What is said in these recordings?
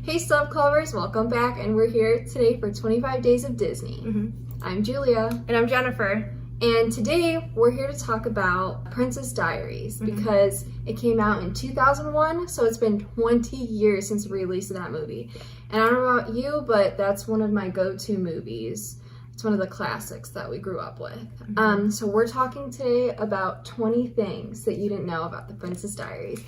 Hey Stub Clovers, welcome back, and we're here today for 25 Days of Disney. I'm Julia. And I'm Jennifer. And today we're here to talk about Princess Diaries because it came out in 2001, so it's been 20 years since the release of that movie. And I don't know about you, but that's one of my go-to movies. It's one of the classics that we grew up with. So we're talking today about 20 things that you didn't know about the Princess Diaries.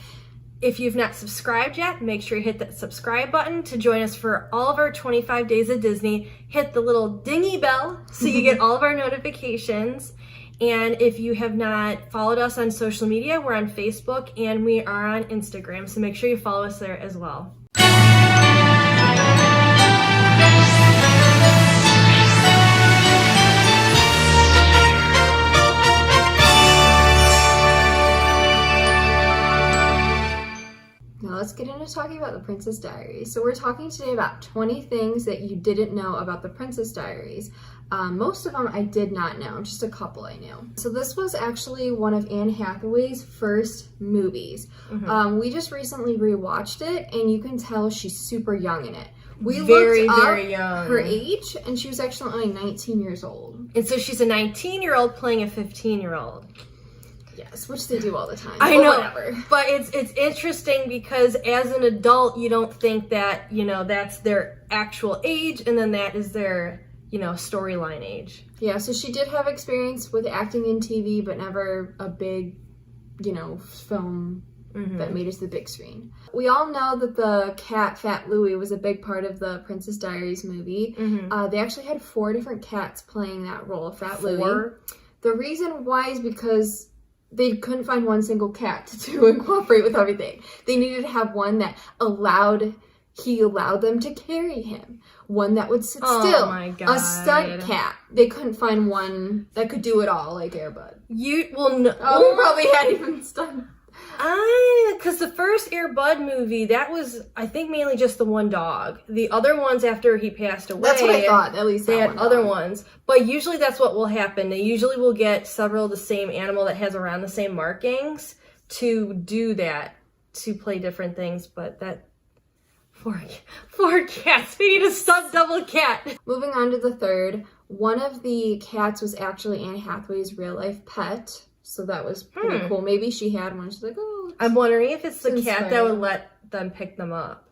If you've not subscribed yet, make sure you hit that subscribe button to join us for all of our 25 Days of Disney. Hit the little dingy bell so you get all of our notifications. And if you have not followed us on social media, we're on Facebook and we are on Instagram. So make sure you follow us there as well. Let's get into talking about the Princess Diaries. So we're talking today about 20 things that you didn't know about the Princess Diaries. Most of them I did not know, just a couple I knew. So this was actually one of Anne Hathaway's first movies. We just recently rewatched it and you can tell she's super young in it. We very looked up young. Her age and she was actually only 19 years old. And so she's a 19-year-old playing a 15-year-old. Yes, which they do all the time. I know, whatever. But it's interesting because as an adult, you don't think that, you know, that's their actual age and then that is their, you know, storyline age. Yeah, so she did have experience with acting in TV, but never a big, you know, film that made it to the big screen. We all know that the cat, Fat Louie, was a big part of the Princess Diaries movie. They actually had 4 different cats playing that role of Fat Louie. The reason why is because they couldn't find one single cat to incorporate with everything. They needed to have one that allowed them to carry him. One that would sit still. My God. A stunt cat. They couldn't find one that could do it all, like Air Bud. You probably had even stunt. Because the first Air Bud movie, that was, I think, mainly just the one dog. The other ones after he passed away. That's what I thought, at least they that had one other dog. ones. But usually that's what will happen. They usually will get several of the same animal that has around the same markings to do that, to play different things. But that, four cats. We need a stunt double cat. Moving on to the third, one of the cats was actually Anne Hathaway's real life pet. So that was pretty cool. Maybe she had one. She's like, oh. I'm wondering if it's the cat that would inspiring. let them pick them up.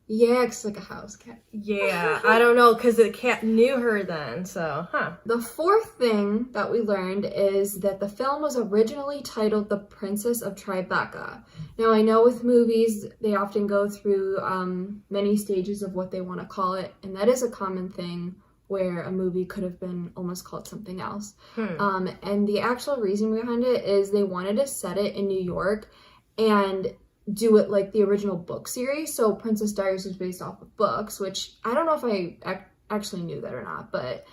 Yeah, it's like a house cat. Yeah, I don't know, because the cat knew her then, so, The fourth thing that we learned is that the film was originally titled The Princess of Tribeca. Now, I know with movies, they often go through many stages of what they want to call it, and that is a common thing where a movie could have been almost called something else. And the actual reason behind it is they wanted to set it in New York and do it like the original book series. So Princess Diaries was based off of books, which I don't know if I actually knew that or not, but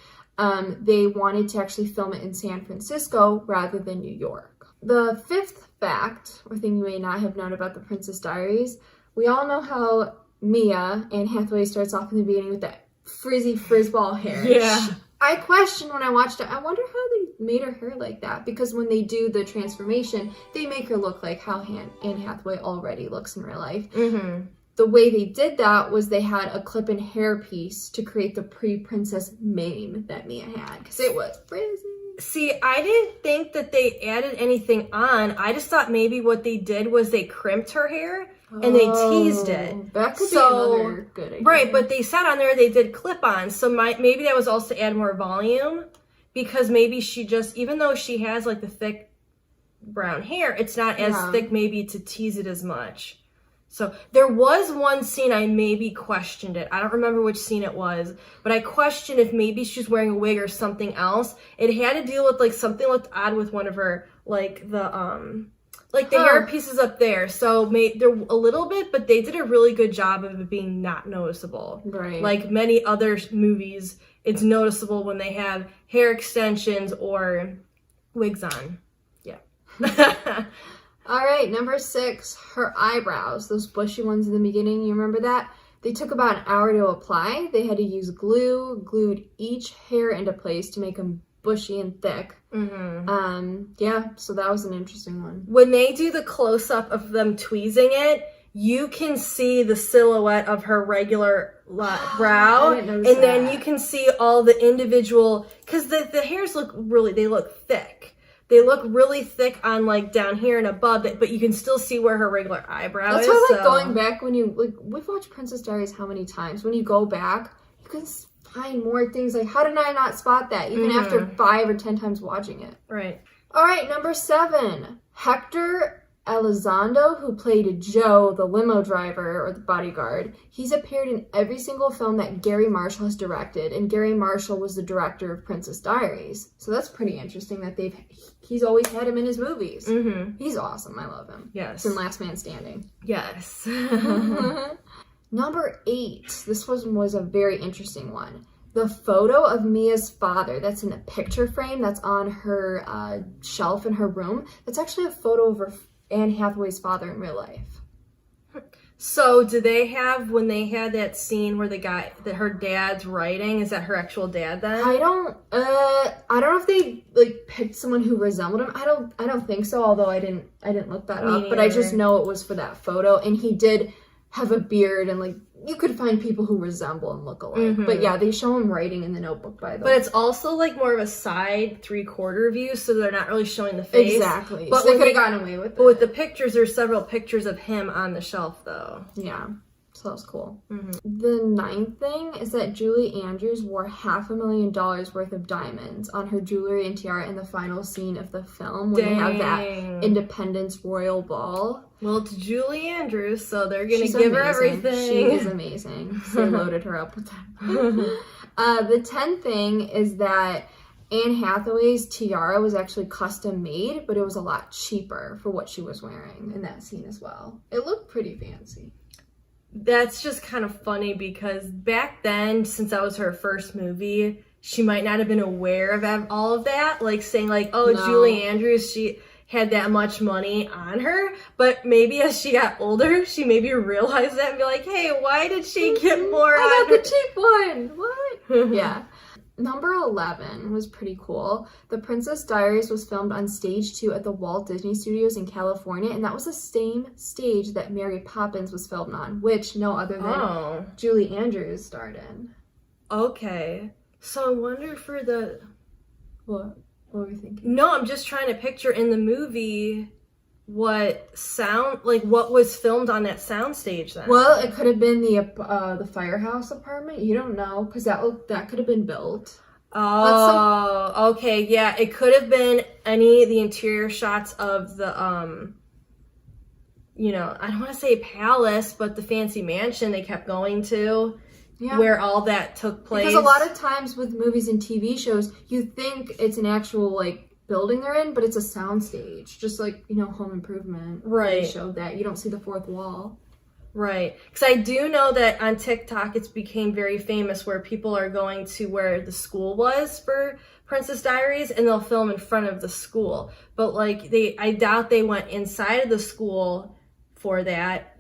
they wanted to actually film it in San Francisco rather than New York. The fifth fact, or thing you may not have known about the Princess Diaries, we all know how Mia, Anne Hathaway, starts off in the beginning with that frizzy frizzball hair. Yeah. I questioned when I watched it, I wonder how they made her hair like that, because when they do the transformation, they make her look like how Anne Hathaway already looks in real life. The way they did that was they had a clip-in hair piece to create the pre-princess mane that Mia had, because it was frizzy. See, I didn't think that they added anything on. I just thought maybe what they did was they crimped her hair and they teased it. That could be another good idea. Right, but they said on there they did clip-ons, so maybe that was also to add more volume, because maybe she just, even though she has like the thick brown hair, it's not as thick maybe to tease it as much. So there was one scene I maybe questioned it. I don't remember which scene it was, but I questioned if maybe she's wearing a wig or something else. It had to deal with like something looked odd with one of her, like the hair pieces up there. So they're a little bit, but they did a really good job of it being not noticeable. Right. Like many other movies, it's noticeable when they have hair extensions or wigs on. Yeah. All right, number 6, her eyebrows, those bushy ones in the beginning, you remember that? They took about an hour to apply. They had to use glue, glued each hair into place to make them bushy and thick. Yeah, so that was an interesting one. When they do the close-up of them tweezing it, you can see the silhouette of her regular brow, I didn't and notice then that. you can see all the individual, because the hairs they look thick. They look really thick on like down here and above it, but you can still see where her regular eyebrow That's is. why, like, going back when you, like, we've watched Princess Diaries how many times? When you go back, you can find more things. Like, how did I not spot that? Even after 5 or 10 times watching it. Right. All right, number 7. Hector Elizondo, who played Joe, the limo driver or the bodyguard. He's appeared in every single film that Gary Marshall has directed, and Gary Marshall was the director of Princess Diaries. So that's pretty interesting that he's always had him in his movies. He's awesome. I love him. Yes. He's in Last Man Standing. Yes. Number 8. This was a very interesting one. The photo of Mia's father that's in a picture frame that's on her shelf in her room, that's actually a photo of Anne Hathaway's father in real life. So, do they have, when they had that scene where her dad's writing, is that her actual dad then? I don't know if they like picked someone who resembled him. I don't think so, although I didn't look that up, but I just know it was for that photo, and he did have a beard, and like you could find people who resemble and look alike. But yeah, they show him writing in the notebook, by the way. But it's also like more of a side 3/4 view, so they're not really showing the face. Exactly. But so they could have gotten away with it. But with the pictures, there's several pictures of him on the shelf, though. Yeah. So that was cool. The 9th thing is that Julie Andrews wore $500,000 worth of diamonds on her jewelry and tiara in the final scene of the film when they have that Independence Royal Ball. Well, it's Julie Andrews, so they're going to She's give her amazing. everything. She is amazing. They loaded her up with that. The 10th thing is that Anne Hathaway's tiara was actually custom made, but it was a lot cheaper for what she was wearing in that scene as well. It looked pretty fancy. That's just kind of funny because back then, since that was her first movie, she might not have been aware of all of that. Like saying like, oh, no. Julie Andrews, she had that much money on her. But maybe as she got older, she maybe realized that and be like, hey, why did she get more on I got her? the cheap one. What? Yeah. Number 11 was pretty cool. The Princess Diaries was filmed on stage 2 at the Walt Disney Studios in California, and that was the same stage that Mary Poppins was filmed on, which no other than Julie Andrews starred in. Okay. So I wonder for the... What were we thinking? No, I'm just trying to picture in the movie what was filmed on that soundstage then. Well, it could have been the firehouse apartment. You don't know, because that could have been built. Oh, okay, yeah. It could have been any of the interior shots of the, I don't want to say palace, but the fancy mansion they kept going to, where all that took place. Because a lot of times with movies and TV shows, you think it's an actual, like, building they're in, but it's a soundstage, just like Home Improvement. Right, they showed that you don't see the fourth wall. Right, because I do know that on TikTok it's became very famous where people are going to where the school was for Princess Diaries, and they'll film in front of the school. But like I doubt they went inside of the school for that.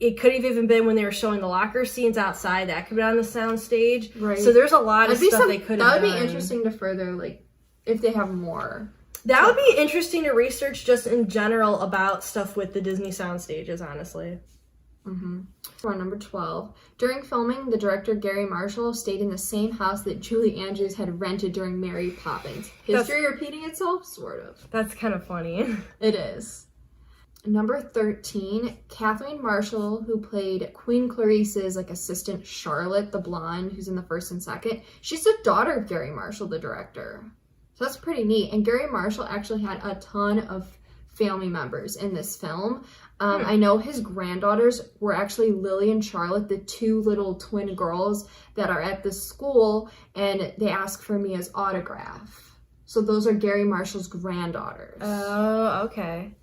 It could have even been when they were showing the locker scenes outside. That could be on the soundstage. Right. So there's a lot of stuff they could have done. That would be interesting to further if they have more. That would be interesting to research just in general about stuff with the Disney sound stages, honestly. For number 12, during filming, the director Gary Marshall stayed in the same house that Julie Andrews had rented during Mary Poppins. History repeating itself? Sort of. That's kind of funny. It is. Number 13, Kathleen Marshall, who played Queen Clarice's assistant Charlotte, the blonde, who's in the first and second. She's the daughter of Gary Marshall, the director. So that's pretty neat. And Gary Marshall actually had a ton of family members in this film. I know his granddaughters were actually Lily and Charlotte, the 2 little twin girls that are at the school, and they ask for Mia's autograph. So those are Gary Marshall's granddaughters. Oh, okay.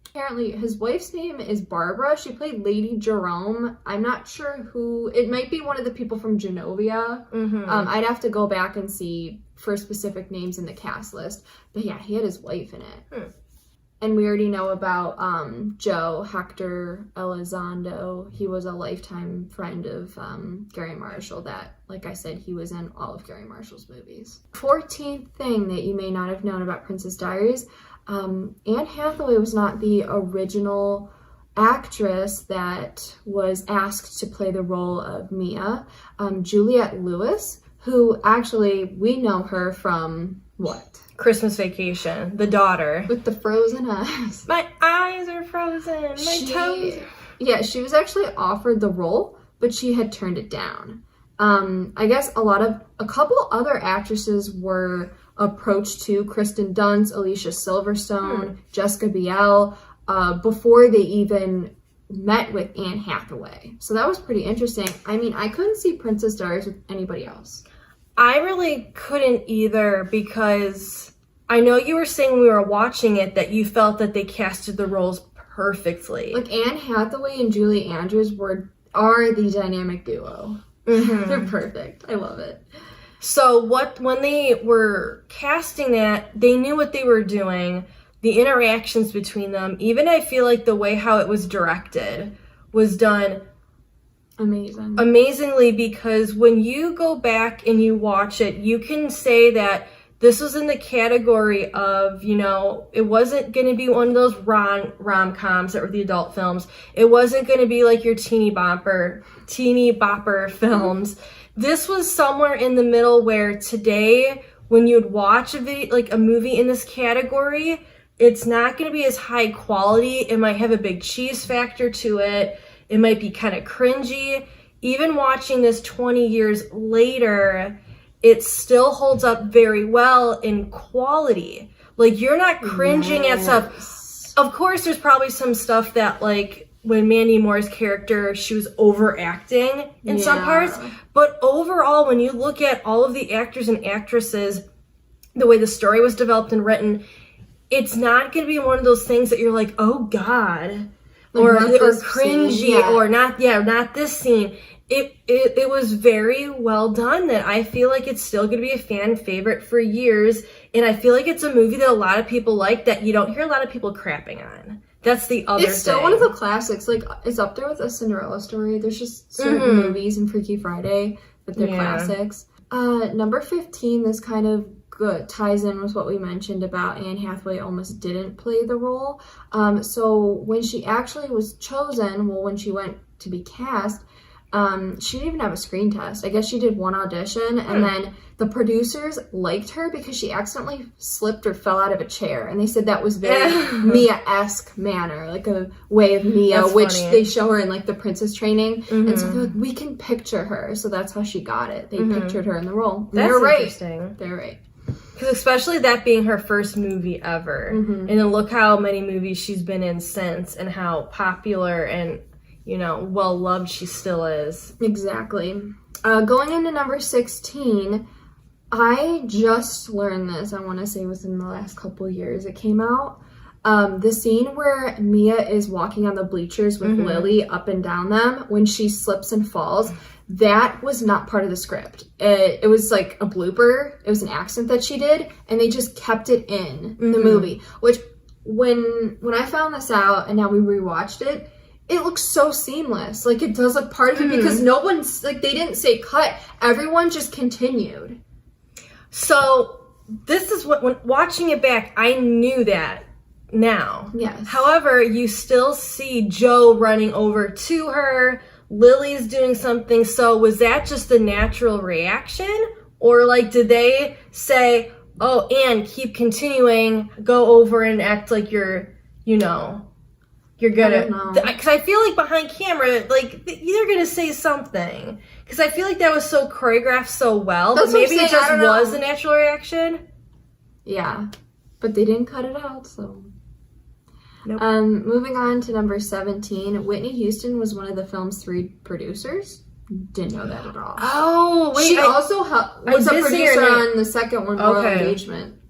Apparently, his wife's name is Barbara. She played Lady Jerome. I'm not sure who. It might be one of the people from Genovia. I'd have to go back and see for specific names in the cast list. But yeah, he had his wife in it. And we already know about Joe, Hector Elizondo. He was a lifetime friend of Gary Marshall that, like I said, he was in all of Gary Marshall's movies. 14th thing that you may not have known about Princess Diaries, Anne Hathaway was not the original actress that was asked to play the role of Mia, Juliette Lewis, who actually we know her from what? Christmas Vacation, the daughter. With the frozen eyes. My eyes are frozen. My toes. Yeah, she was actually offered the role, but she had turned it down. I guess a couple other actresses were approached too. Kristen Dunst, Alicia Silverstone, Jessica Biel, before they even met with Anne Hathaway. So that was pretty interesting. I mean, I couldn't see Princess Diaries with anybody else. I really couldn't either, because I know you were saying when we were watching it that you felt that they casted the roles perfectly. Like Anne Hathaway and Julie Andrews are the dynamic duo. Mm-hmm. They're perfect. I love it. So when they were casting that, they knew what they were doing. The interactions between them, even I feel like the way how it was directed was done amazingly, because when you go back and you watch it, you can say that this was in the category of, you know, it wasn't going to be one of those rom-coms that were the adult films. It wasn't going to be like your teeny bopper films. This was somewhere in the middle where today, when you'd watch a movie in this category, it's not going to be as high quality. It might have a big cheese factor to it. It might be kind of cringy. Even watching this 20 years later, it still holds up very well in quality. Like, you're not cringing at stuff. Of course, there's probably some stuff that, like, when Mandy Moore's character, she was overacting in some parts. But overall, when you look at all of the actors and actresses, the way the story was developed and written, it's not going to be one of those things that you're like, oh, God. Or cringy, or not this scene. It was very well done, that I feel like it's still going to be a fan favorite for years, and I feel like it's a movie that a lot of people like that you don't hear a lot of people crapping on. That's the other thing. It's still one of the classics. Like, it's up there with A Cinderella Story. There's just certain movies in Freaky Friday that they're classics. Number 15, this kind of ties in with what we mentioned about Anne Hathaway almost didn't play the role. So when she actually was chosen, when she went to be cast, she didn't even have a screen test. I guess she did one audition, and then the producers liked her because she accidentally slipped or fell out of a chair, and they said that was very Mia-esque manner, like a way of Mia. That's which funny. They show her in like the princess training, and so they're like, we can picture her, so that's how she got it. They pictured her in the role. They're interesting. They're right. Because especially that being her first movie ever, and then look how many movies she's been in since, and how popular and, you know, well loved she still is. Exactly. Going into number 16, I just learned this, I want to say within the last couple of years it came out. The scene where Mia is walking on the bleachers with Lily up and down them when she slips and falls, that was not part of the script. It was like a blooper. It was an accent that she did, and they just kept it in the movie. Which, when I found this out and now we rewatched it, it looks so seamless. Like, it does look part of it because no one's, like, they didn't say cut. Everyone just continued. So, this is what, when watching it back, I knew that now. Yes. However, you still see Joe running over to her. Lily's doing something. So was that just the natural reaction? Or, like, did they say, oh, Anne, keep continuing, go over and act like you're, you know, you're good at... Because I feel like behind camera, like, they're going to say something. Because I feel like that was so choreographed so well. That maybe it just was a natural reaction. Yeah. But they didn't cut it out, so... Nope. Moving on to number 17, Whitney Houston was one of the film's 3 producers. Didn't know that at all. Oh, wait. She also was a producer on the second one, Royal Engagement.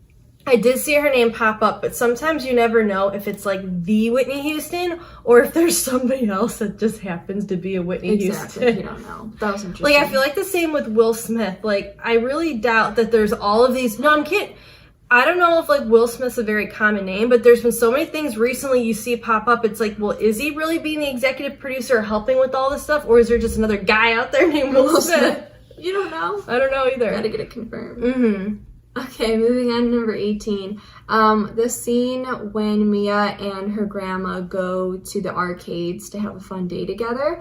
I did see her name pop up, but sometimes you never know if it's like the Whitney Houston or if there's somebody else that just happens to be a Whitney Houston. You don't know. That was interesting. Like, I feel like the same with Will Smith. Like, I really doubt that there's all of these... No, I'm kidding. I don't know if, like, Will Smith's a very common name, but there's been so many things recently you see pop up. It's like, well, is he really being the executive producer helping with all this stuff? Or is there just another guy out there named Will Smith? You don't know. I don't know either. Gotta get it confirmed. Okay, moving on to number 18. The scene when Mia and her grandma go to the arcades to have a fun day together.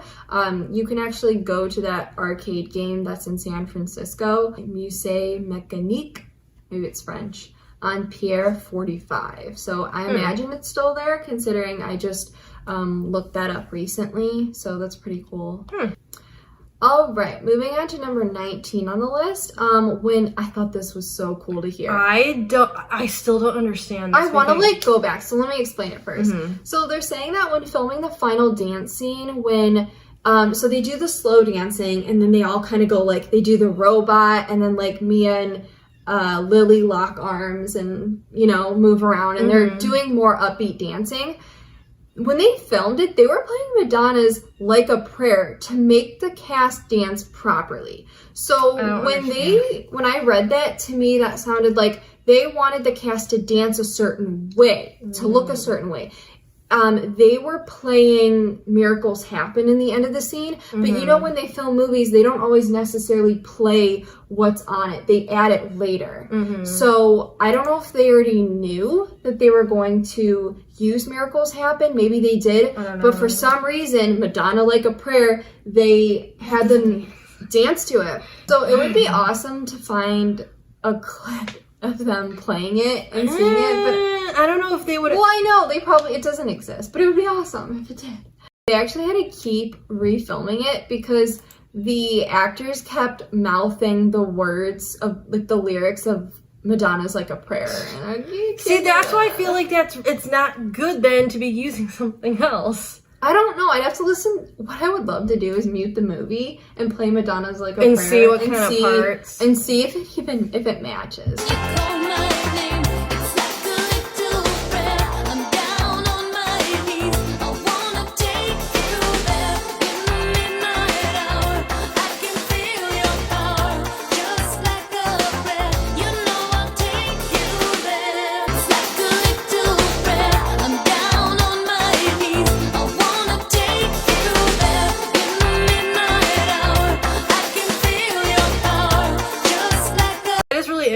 You can actually go to that arcade game that's in San Francisco, Musée Mécanique, maybe it's French, on Pier 45. So I imagine it's still there, considering I just looked that up recently. So that's pretty cool. All right, moving on to number 19 on the list. When I thought this was so cool to hear. I still don't understand this. I want to like go back, so let me explain it first. So they're saying that when filming the final dance scene, when so they do the slow dancing, and then they all kind of go like they do the robot, and then like Mia and Lily lock arms and move around, and they're doing more upbeat dancing. When they filmed it, they were playing Madonna's Like a Prayer to make the cast dance properly. So when I read that, to me that sounded like they wanted the cast to dance a certain way, to look a certain way. They were playing Miracles Happen in the end of the scene, but when they film movies, they don't always necessarily play what's on it. They add it later. So I don't know if they already knew that they were going to use Miracles Happen. Maybe they did, but for some reason, Madonna Like a Prayer, they had them dance to it. So it would be awesome to find a clip of them playing it and seeing it, but I don't know if they would. Well, I know it doesn't exist, but it would be awesome if it did. They actually had to keep refilming it because the actors kept mouthing the words of like the lyrics of Madonna's Like a Prayer. And see, that's why I feel like it's not good then to be using something else. I don't know. I'd have to listen. What I would love to do is mute the movie and play Madonna's Like a Prayer and see what kind of parts and see if it matches.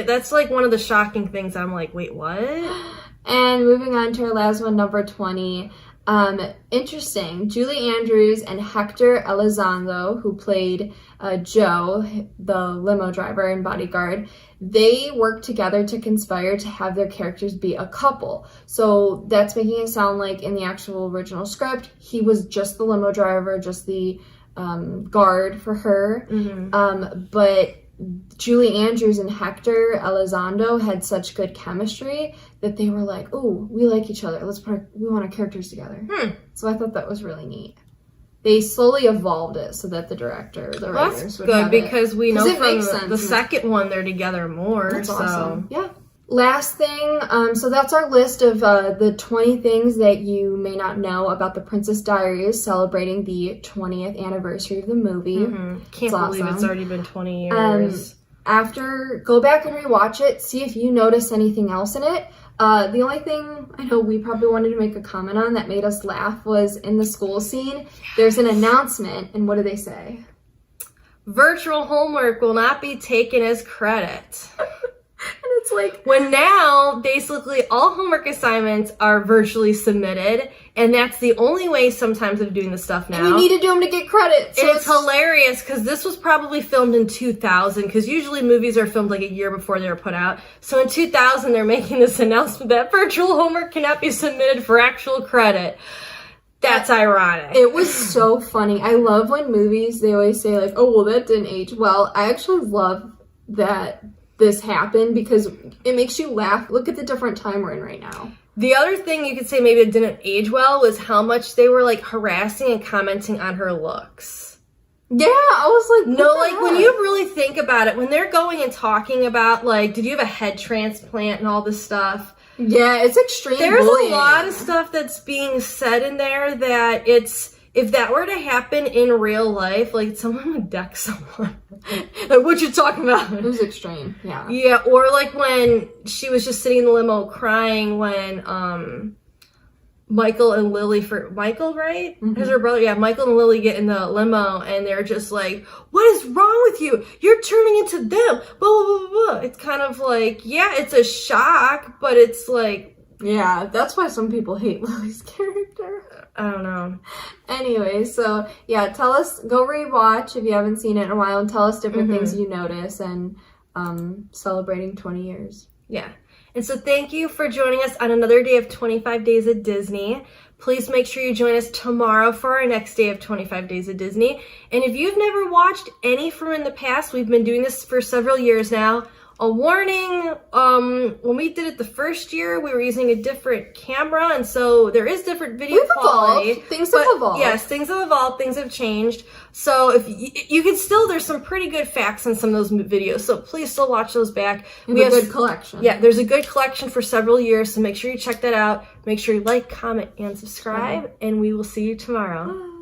That's like one of the shocking things. I'm like, wait, what? And moving on to our last one, number 20. Interesting. Julie Andrews and Hector Elizondo, who played Joe, the limo driver and bodyguard, they worked together to conspire to have their characters be a couple. So that's making it sound like in the actual original script, he was just the limo driver, just the guard for her. But Julie Andrews and Hector Elizondo had such good chemistry that they were like, "Oh, we like each other. We want our characters together." So I thought that was really neat. They slowly evolved it so that the writers would have good because we know from the sense. second one they're together more. That's so awesome. Yeah. Last thing, so that's our list of the 20 things that you may not know about the Princess Diaries celebrating the 20th anniversary of the movie. Can't believe it's already been 20 years. Go back and rewatch it, see if you notice anything else in it. The only thing I know we probably wanted to make a comment on that made us laugh was in the school scene, there's an announcement, and what do they say? Virtual homework will not be taken as credit. And it's like, when now basically all homework assignments are virtually submitted, and that's the only way sometimes of doing the stuff now. And you need to do them to get credit. So it's hilarious because this was probably filmed in 2000, because usually movies are filmed like a year before they were put out. So in 2000 they're making this announcement that virtual homework cannot be submitted for actual credit. That's ironic. It was so funny. I love when movies, they always say like, "Oh, well, that didn't age well." I actually love that this happened because it makes you laugh. Look at the different time we're in right now. The other thing you could say maybe it didn't age well was how much they were like harassing and commenting on her looks. Yeah, I was like, no, like when you really think about it, when they're going and talking about like, did you have a head transplant and all this stuff? Yeah, it's extreme There's bullying. a lot of stuff that's being said in there that if that were to happen in real life, like someone would deck someone. Like, what you talking about? It was extreme, yeah. Yeah, or like when she was just sitting in the limo crying when Michael and Lily Michael, right? Mm-hmm. Is her brother? Yeah, Michael and Lily get in the limo and they're just like, what is wrong with you? You're turning into them. Blah, blah, blah, blah. It's kind of like, yeah, it's a shock, but it's like... Yeah, that's why some people hate Lily's character. I don't know. Anyway, so yeah, tell us, go rewatch if you haven't seen it in a while and tell us different things you notice and celebrating 20 years. Yeah. And so thank you for joining us on another day of 25 Days at Disney. Please make sure you join us tomorrow for our next day of 25 Days at Disney. And if you've never watched any from in the past, we've been doing this for several years now. A warning, when we did it the first year, we were using a different camera, and so there is different video quality. Evolved. Things have evolved. Yes, things have evolved, things have changed. So if you can still, there's some pretty good facts in some of those videos, so please still watch those back. We have a good collection. Yeah, there's a good collection for several years, so make sure you check that out. Make sure you like, comment, and subscribe, and we will see you tomorrow.